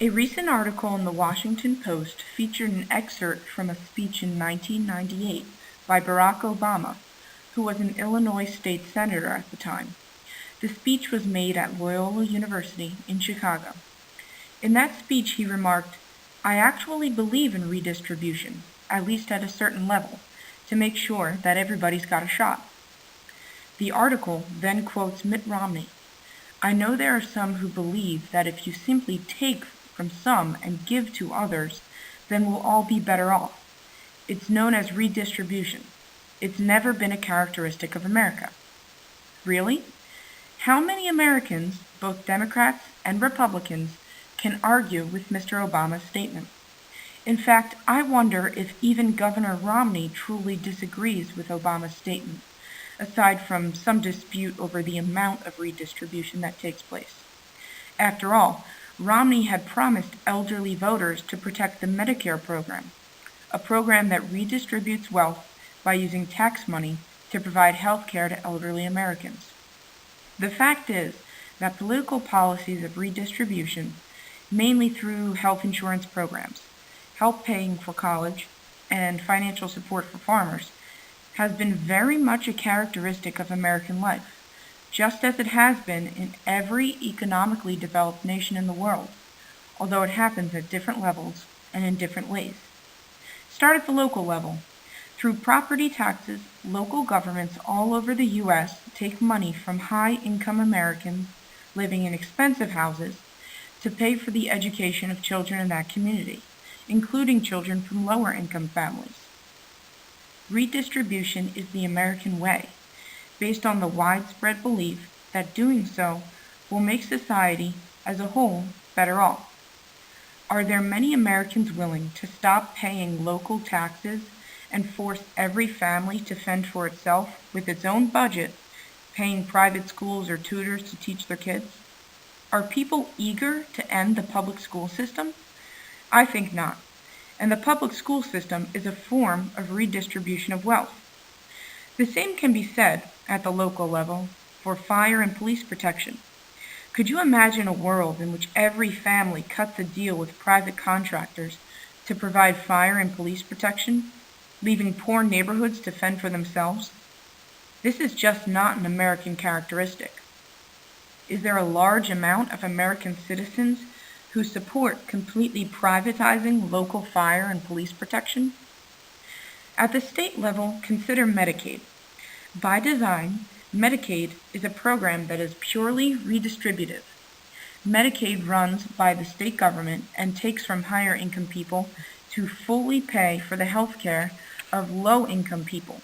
A recent article in the Washington Post featured an excerpt from a speech in 1998 by Barack Obama, who was an Illinois state senator at the time. The speech was made at Loyola University in Chicago. In that speech, he remarked, "I actually believe in redistribution, at least at a certain level, to make sure that everybody's got a shot." The article then quotes Mitt Romney. "I know there are some who believe that if you simply take from some and give to others, then we'll all be better off. It's known as redistribution. It's never been a characteristic of America." Really? How many Americans, both Democrats and Republicans, can argue with Mr. Obama's statement? In fact, I wonder if even Governor Romney truly disagrees with Obama's statement, aside from some dispute over the amount of redistribution that takes place. After all, Romney had promised elderly voters to protect the Medicare program, a program that redistributes wealth by using tax money to provide health care to elderly Americans. The fact is that political policies of redistribution, mainly through health insurance programs, help paying for college, and financial support for farmers, has been very much a characteristic of American life, just as it has been in every economically developed nation in the world, although it happens at different levels and in different ways. Start at the local level. Through property taxes, local governments all over the U.S. take money from high-income Americans living in expensive houses to pay for the education of children in that community, including children from lower-income families. Redistribution is the American way, based on the widespread belief that doing so will make society as a whole better off. Are there many Americans willing to stop paying local taxes and force every family to fend for itself with its own budget, paying private schools or tutors to teach their kids? Are people eager to end the public school system? I think not. And the public school system is a form of redistribution of wealth. The same can be said at the local level for fire and police protection. Could you imagine a world in which every family cuts a deal with private contractors to provide fire and police protection, leaving poor neighborhoods to fend for themselves? This is just not an American characteristic. Is there a large amount of American citizens who support completely privatizing local fire and police protection? At the state level, consider Medicaid. By design, Medicaid is a program that is purely redistributive. Medicaid runs by the state government and takes from higher income people to fully pay for the health care of low-income people.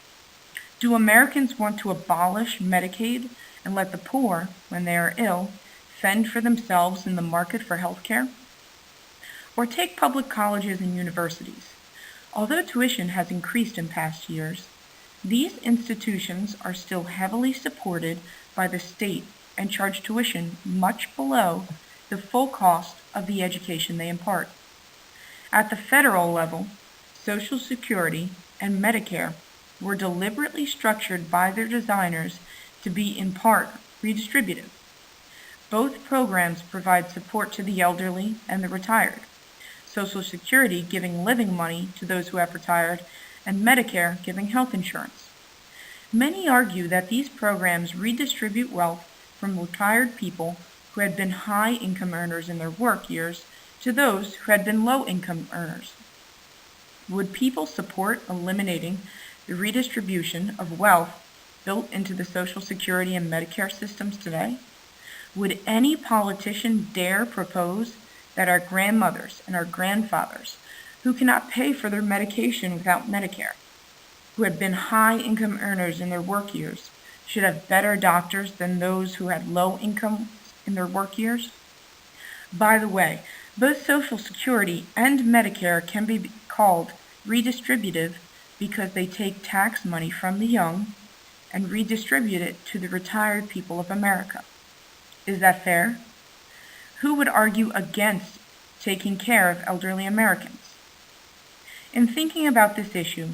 Do Americans want to abolish Medicaid and let the poor, when they are ill, fend for themselves in the market for health care? Or take public colleges and universities. Although tuition has increased in past years, these institutions are still heavily supported by the state and charge tuition much below the full cost of the education they impart. At the federal level, Social Security and Medicare were deliberately structured by their designers to be in part redistributive. Both programs provide support to the elderly and the retired, Social Security giving living money to those who have retired, and Medicare giving health insurance. Many argue that these programs redistribute wealth from retired people who had been high-income earners in their work years to those who had been low-income earners. Would people support eliminating the redistribution of wealth built into the Social Security and Medicare systems today? Would any politician dare propose that our grandmothers and our grandfathers, who cannot pay for their medication without Medicare, who had been high-income earners in their work years, should have better doctors than those who had low income in their work years? By the way, both Social Security and Medicare can be called redistributive because they take tax money from the young and redistribute it to the retired people of America. Is that fair? Who would argue against taking care of elderly Americans? In thinking about this issue,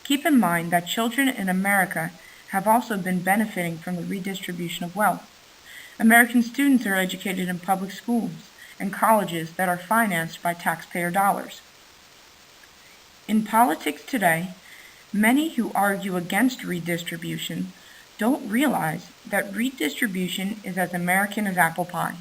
keep in mind that children in America have also been benefiting from the redistribution of wealth. American students are educated in public schools, and colleges that are financed by taxpayer dollars. In politics today, many who argue against redistribution don't realize that redistribution is as American as apple pie.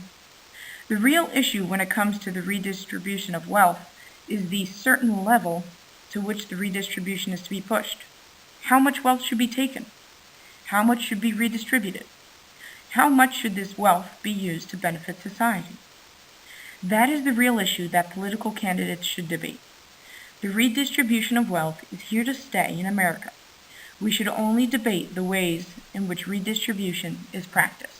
The real issue when it comes to the redistribution of wealth is the certain level to which the redistribution is to be pushed. How much wealth should be taken? How much should be redistributed? How much should this wealth be used to benefit society? That is the real issue that political candidates should debate. The redistribution of wealth is here to stay in America. We should only debate the ways in which redistribution is practiced.